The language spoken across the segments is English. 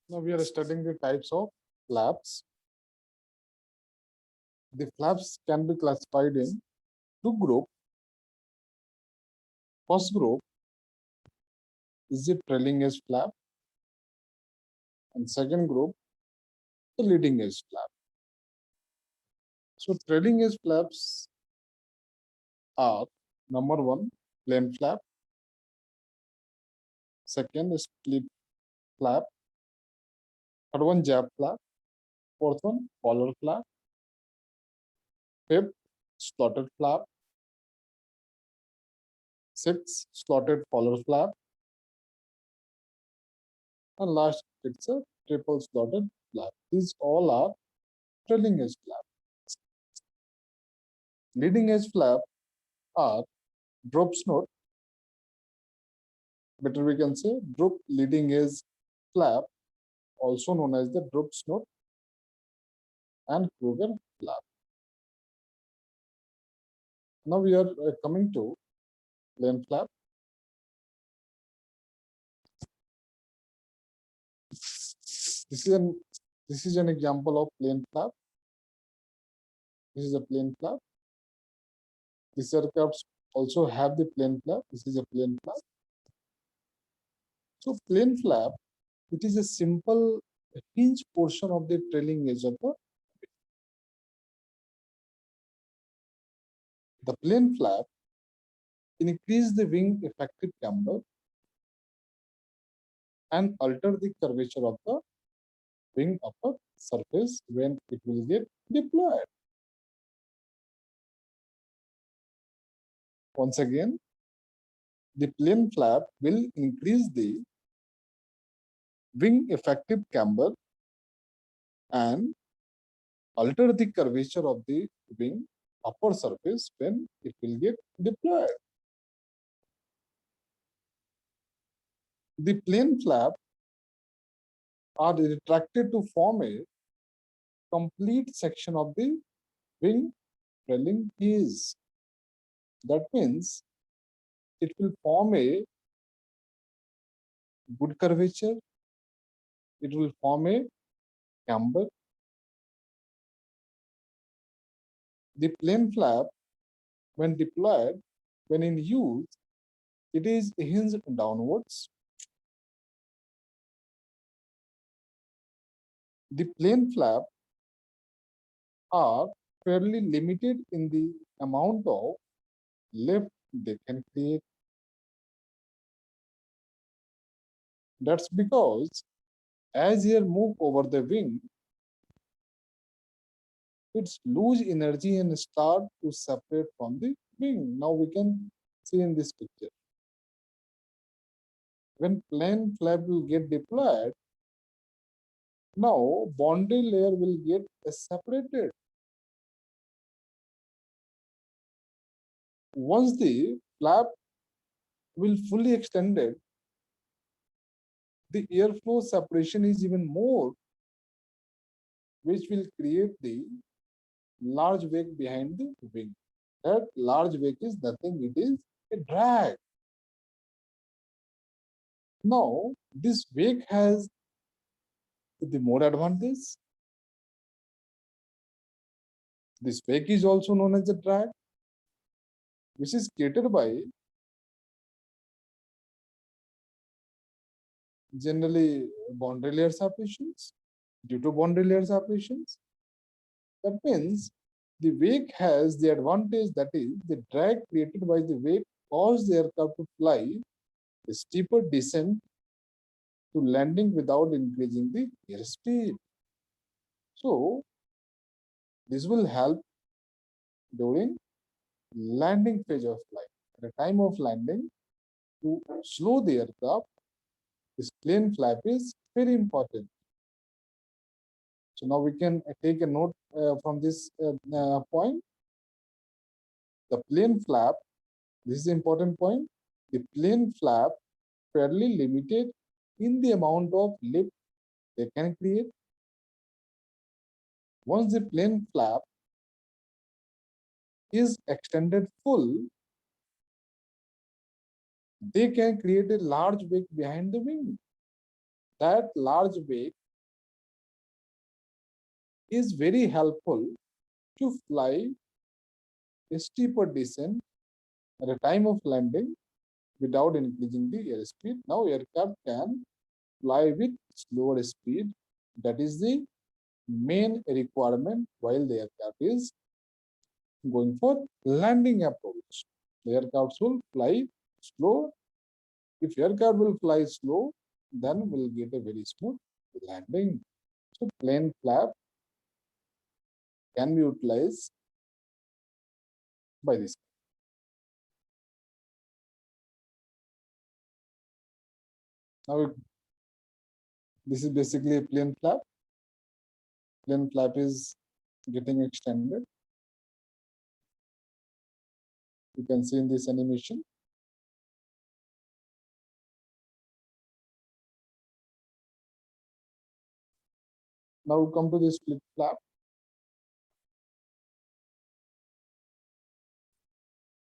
Now we are studying the types of flaps. The flaps can be classified in two groups. First group is the trailing edge flap, and second group the leading edge flap. So trailing edge flaps are number one plain flap, second is split flap, third one jab flap, fourth one collar flap, fifth slotted flap, sixth slotted collar flap, and last it's a triple slotted flap. These all are trailing edge flap. Leading edge flap are drop snort, better we can say drop leading edge flap, also known as the drop snort and Kruger flap. Now we are coming to plain flap. This is an example of plain flap. This is a plain flap. These aircrafts also have the plain flap. This is a plain flap. So plain flap, it is a simple hinge portion of the trailing edge of the plain flap. Increase the wing effective camber and alter the curvature of the wing upper surface when it will get deployed. Once again, the plain flap will increase the wing effective camber and alter the curvature of the wing upper surface when it will get deployed. The plain flap are retracted to form a complete section of the wing trailing edge. That means it will form a good curvature, it will form a camber. The plain flap, when deployed, when in use, it is hinged downwards. The plain flap are fairly limited in the amount of lift they can create. That's because as air move over the wing, it's lose energy and start to separate from the wing. Now we can see in this picture. When plain flap will get deployed, now boundary layer will get separated. Once the flap will fully extended, the airflow separation is even more, which will create the large wake behind the wing. That large wake is nothing, it is a drag. Now, this wake has the more advantage. This wake is also known as a drag, which is created by generally boundary layer separations. Due to boundary layer separations, that means the wake has the advantage, that is the drag created by the wake causes the aircraft to fly a steeper descent to landing without increasing the airspeed. So this will help during landing phase of flight. At the time of landing, to slow the aircraft, this plain flap is very important. So now we can take a note from this point. The plain flap, this is the important point. The plain flap fairly limited in the amount of lift they can create. Once the plain flap is extended full, they can create a large wake behind the wing. that large wake is very helpful to fly a steeper descent at a time of landing without increasing the airspeed. Now aircraft can fly with slower speed. That is the main requirement while the aircraft is going for landing approach. The aircraft will fly slow. If aircraft will fly slow, then we'll get a very smooth landing. So plane flap can be utilized by this. Now this is basically a plane flap. Plane flap is getting extended. You can see in this animation. Now come to the split flap.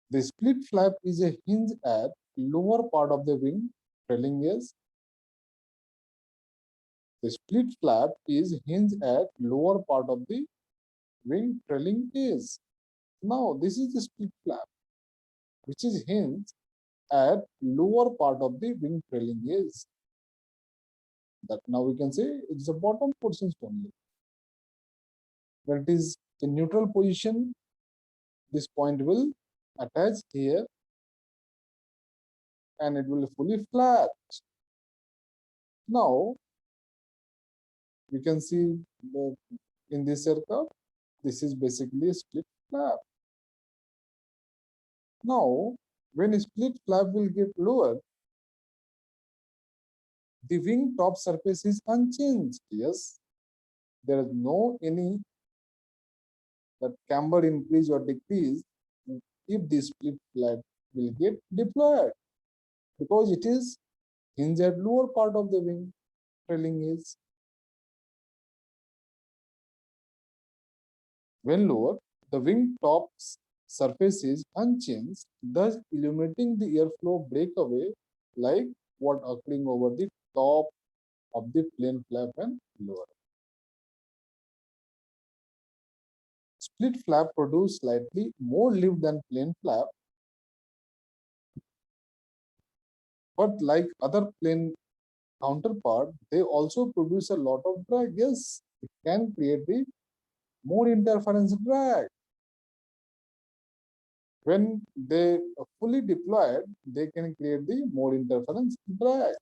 The split flap is a hinge at lower part of the wing trailing edge. The split flap is hinged at lower part of the wing trailing edge. Now this is the split flap, which is hinged at lower part of the wing trailing edge. That now we can say it's the bottom portions only. When it is in neutral position, this point will attach here and it will fully flat. Now we can see in this aircraft, this is basically a split flap. Now, when a split flap will get lower, the wing top surface is unchanged. Yes, there is no any that camber increase or decrease if the split flap will get deployed because it is hinged at lower part of the wing trailing edge. When lower, the wing top's surface is unchanged, thus eliminating the airflow breakaway like what occurring over the top of the plane flap and lower. Split flap produce slightly more lift than plane flap, but like other plane counterpart, they also produce a lot of drag. Yes, it can create the more interference drag. When they are fully deployed, they can create the more interference drag.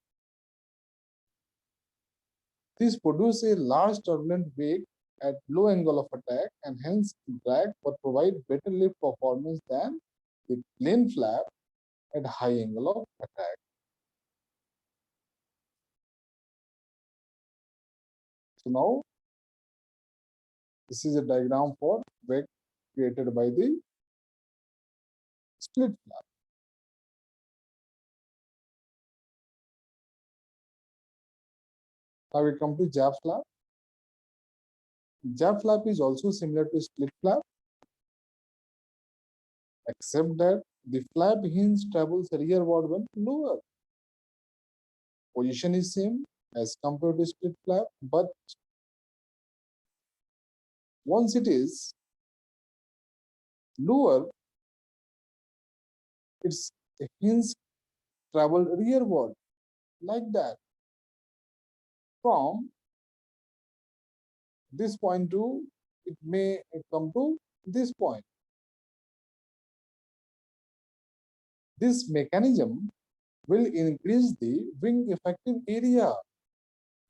This produces a large turbulent wake at low angle of attack and hence drag but provide better lift performance than the plane flap at high angle of attack. So now this is a diagram for wake created by the split flap. Now we come to jab flap. Jab flap is also similar to split flap, except that the flap hinge travels rearward when lower. Position is same as compared to split flap, but once it is lower, its hinge travel rearward like that. From this point to, it may come to this point. This mechanism will increase the wing effective area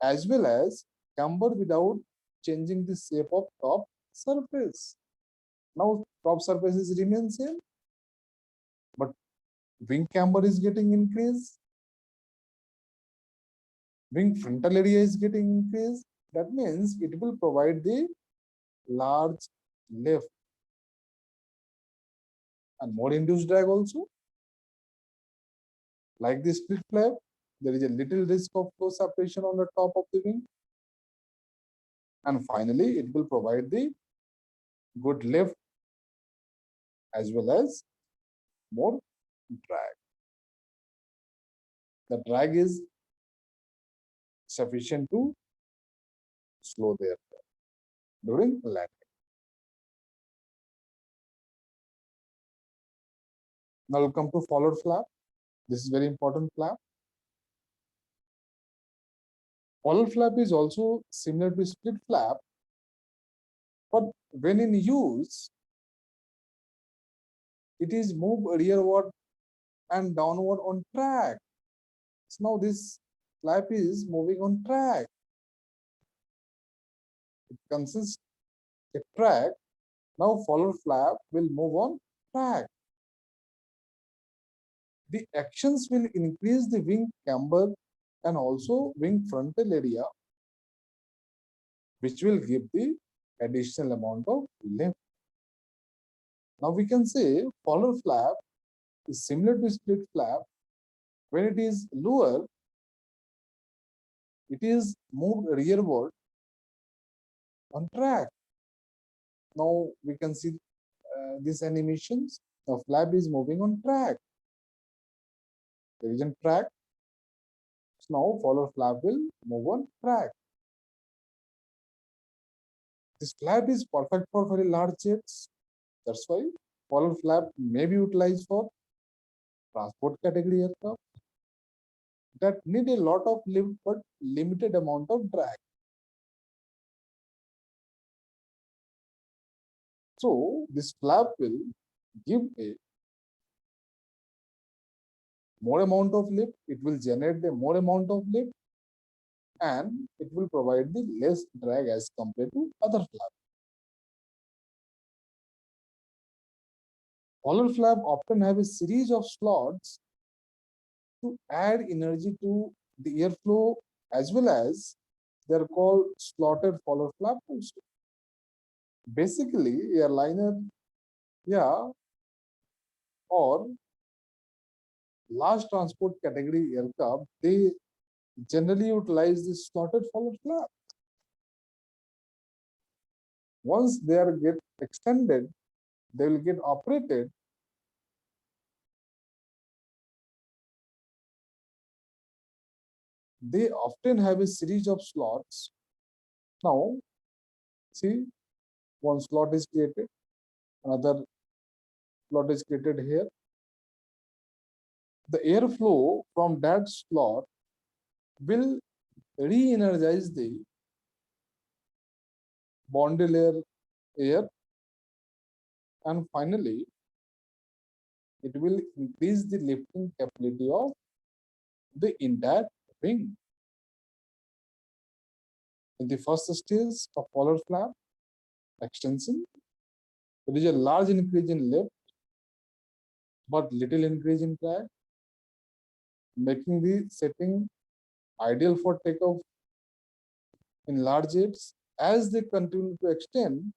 as well as camber without changing the shape of top surface. Now top surfaces remain same, but wing camber is getting increased. Wing frontal area is getting increased. That means it will provide the large lift and more induced drag also. Like the split flap, there is a little risk of flow separation on the top of the wing. And finally, it will provide the good lift as well as more drag. The drag is sufficient to slow the aircraft during landing. Now we'll come to forward flap. This is very important flap. Forward flap is also similar to split flap, but when in use, it is moved rearward and downward on track. So now this flap is moving on track. It consists a track. Now forward flap will move on track. The actions will increase the wing camber and also wing frontal area, which will give the additional amount of lift. Now we can say forward flap is similar to split flap. When it is lower, it is moved rearward on track. Now we can see these animations. The flap is moving on track. There is a track. So now forward flap will move on track. This flap is perfect for very large jets. That's why forward flap may be utilized for transport category aircraft that need a lot of lift but limited amount of drag. So this flap will give a more amount of lift, it will generate a more amount of lift, and it will provide the less drag as compared to other flaps. Forward flap often have a series of slots to add energy to the airflow, as well as they're called slotted forward flap also. Basically, airliner, yeah, or large transport category aircraft, they generally utilize this slotted forward flap. Once they are get extended, they will get operated. They often have a series of slots. Now, see, one slot is created, another slot is created here. The airflow from that slot will re-energize the boundary layer air, and finally it will increase the lifting capability of the entire wing. In the first stage of forward flap extension, there is a large increase in lift but little increase in drag, making the setting ideal for takeoff in large jets. As they continue to extend,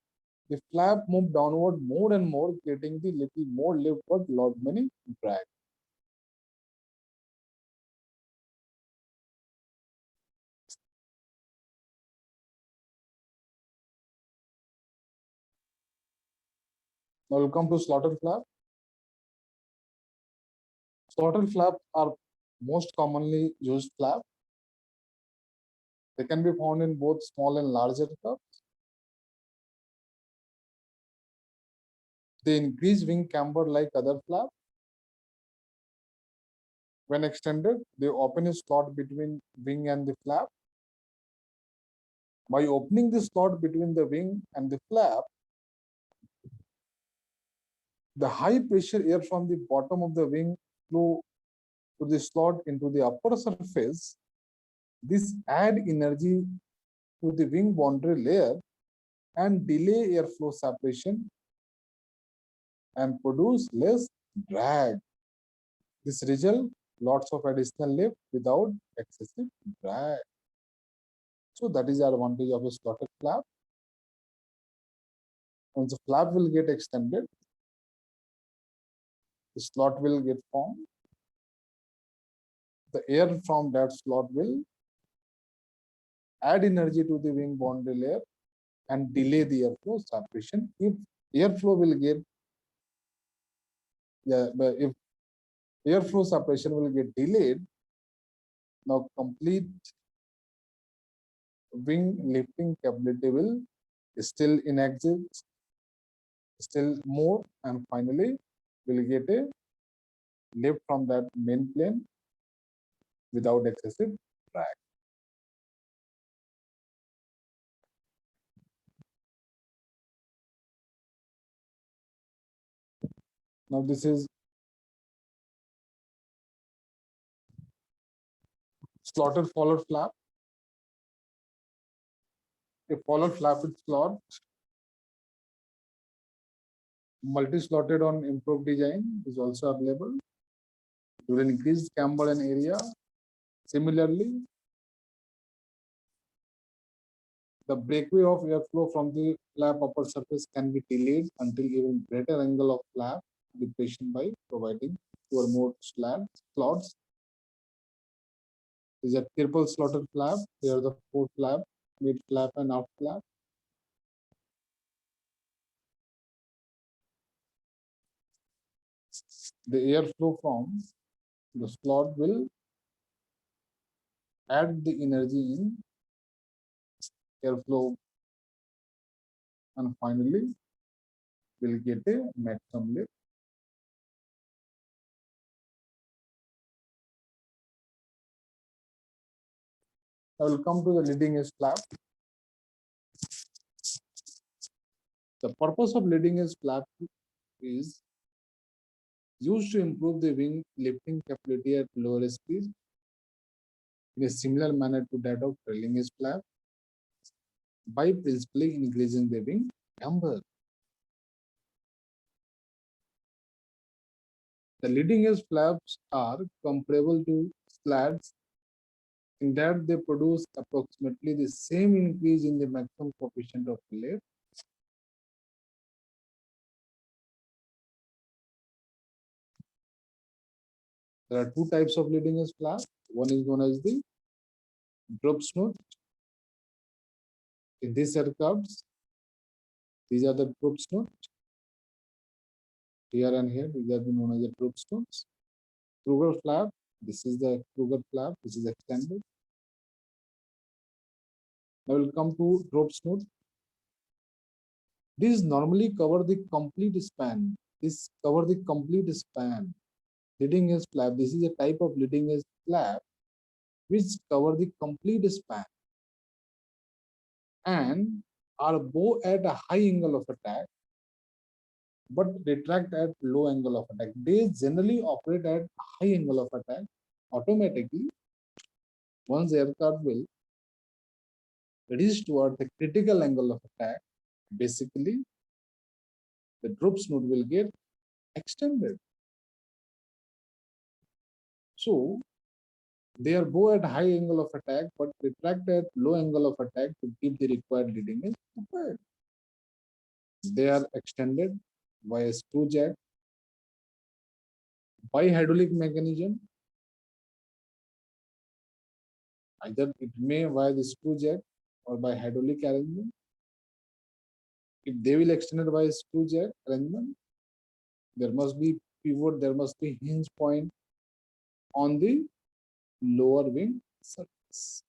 the flap move downward more and more, getting the little more lift but lot many drag. Now we'll come to slotted flap. Slotted flap are most commonly used flap. They can be found in both small and large aircraft. They increase wing camber like other flap. When extended, they open a slot between wing and the flap. By opening the slot between the wing and the flap, the high pressure air from the bottom of the wing flow to the slot into the upper surface. This add energy to the wing boundary layer and delay airflow separation and produce less drag. This result lots of additional lift without excessive drag. So that is the advantage of a slotted flap. Once the flap will get extended, the slot will get formed. The air from that slot will add energy to the wing boundary layer and delay the airflow separation. If airflow will get, if airflow separation will get delayed, now complete wing lifting capability will still in exist, still more, and finally will get a lift from that main plane without excessive drag. Now this is slotted forward flap. A forward flap with slot, multi-slotted on improved design is also available. It will increase camber and area. Similarly, the breakaway of airflow from the flap upper surface can be delayed until even greater angle of flap depression by providing two or more slots. Is a triple slotted flap. Here are the four flap, mid flap and out flap. The airflow from the slot will add the energy in airflow, and finally we'll get a maximum lift. I will come to the leading edge flap. The purpose of leading edge flap is used to improve the wing lifting capability at lower speed in a similar manner to that of trailing edge flap by principally increasing the wing camber. The leading edge flaps are comparable to slats in that they produce approximately the same increase in the maximum coefficient of lift. There are two types of leading edge flap. One is known as the drop snoot. In these aircrafts, these are the drop snoot. Here and here, these are known as the drop snoots. Kruger flap, this is the Kruger flap, which is extended. Now we'll come to drop snoot. These normally cover the complete span. This cover the complete span. Leading edge flap. This is a type of leading edge flap which cover the complete span and are bow at a high angle of attack but retract at low angle of attack. They generally operate at high angle of attack automatically. Once the aircraft will reach toward the critical angle of attack, basically the drop snoot will get extended. So they are bow at high angle of attack but retract at low angle of attack to give the required leading edge required. They are extended by a screw jack by hydraulic mechanism. Either it may via the screw jack or by hydraulic arrangement. If they will extend it by screw jack arrangement, there must be pivot, there must be hinge point on the lower wing surface.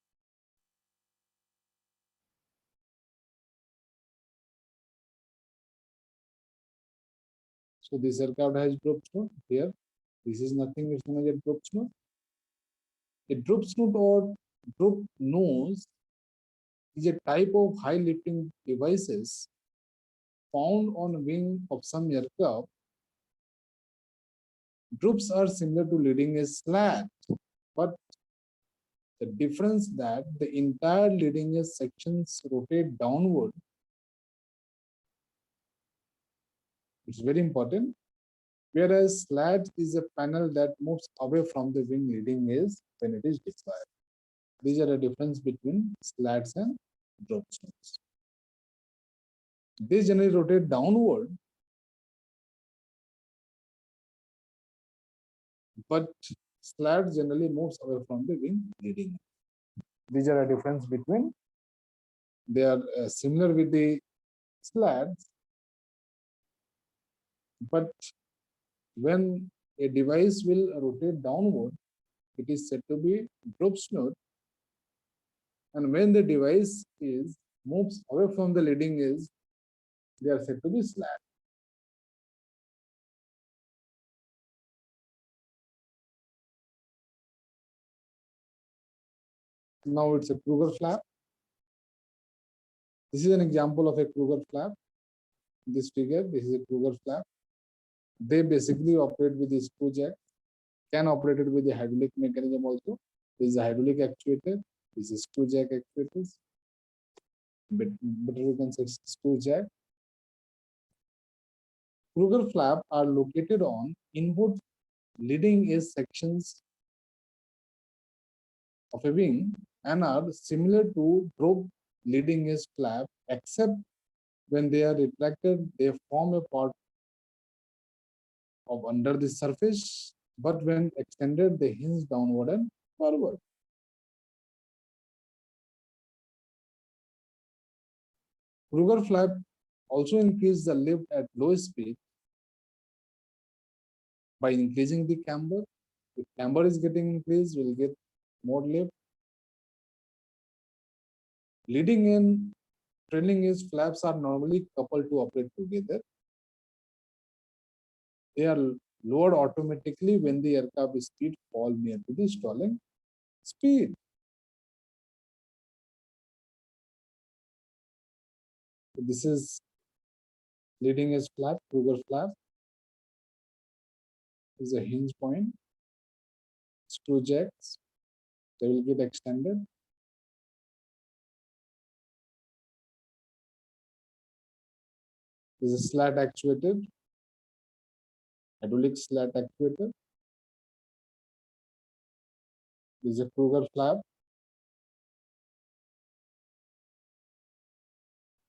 So this aircraft has drop snoot here. This is nothing which known as a drop snoot. A drop snoot or drop nose is a type of high lifting devices found on wing of some aircraft. Droops are similar to leading edge slat, but the difference that the entire leading edge sections rotate downward. It's very important. Whereas slat is a panel that moves away from the wing leading edge when it is deployed. These are the difference between slats and drop snoots. They generally rotate downward, but slat generally moves away from the wing leading edge. These are a difference between. They are similar with the slats, but when a device will rotate downward, it is said to be drop snoot, And when the device is moves away from the leading edge, they are said to be slat. Now it's a Kruger flap. This is an example of a Kruger flap. This figure, this is a Kruger flap. They basically operate with the screw jack, can operate it with the hydraulic mechanism also. This is a hydraulic actuator. This is screw jack actuators. But better we can say screw jack. Kruger flap are located on inward leading edge sections of a wing and are similar to drop leading edge flap, except when they are retracted, they form a part of under the surface, but when extended, they hinge downward and forward. Kruger flap also increase the lift at low speed by increasing the camber. If camber is getting increased, we'll get more lift. Leading and trailing edge flaps are normally coupled to operate together. They are lowered automatically when the aircraft speed fall near to the stalling speed. So this is leading edge flap, Kruger flap. This is a hinge point. Screw jacks, they will get extended. This is slat actuated, hydraulic slat actuator. This is a Kruger flap.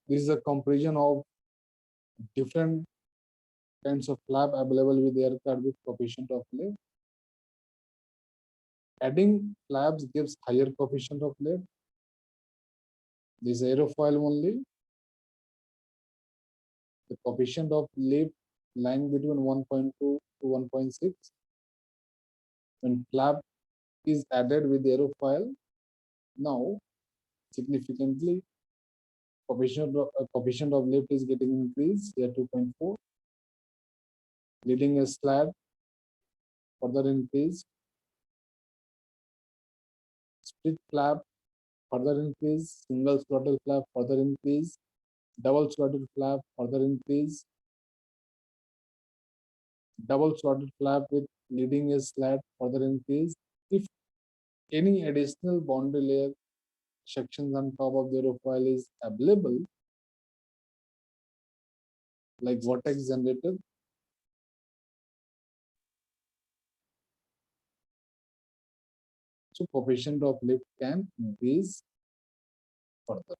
This is a comparison of different kinds of flap available with aircraft with coefficient of lift. Adding flaps gives higher coefficient of lift. This aerofoil only. The coefficient of lift lying between 1.2 to 1.6. When flap is added with aerofoil, now significantly coefficient of lift is getting increased here 2.4. Leading a slat further increased. Split flap further increase, single slotted flap further increase, double slotted flap further increase, double slotted flap with leading edge slat further increase. If any additional boundary layer sections on top of the aerofoil is available, like vortex generator, so coefficient of lift can increase further.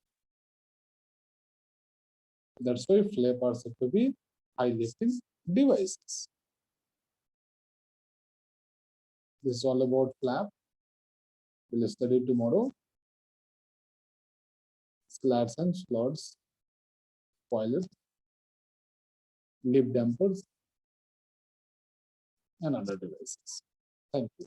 That's why flap are said to be high lifting devices. This is all about flap. We'll study tomorrow. Slats and slots, spoilers, lip dampers, and other devices. Thank you.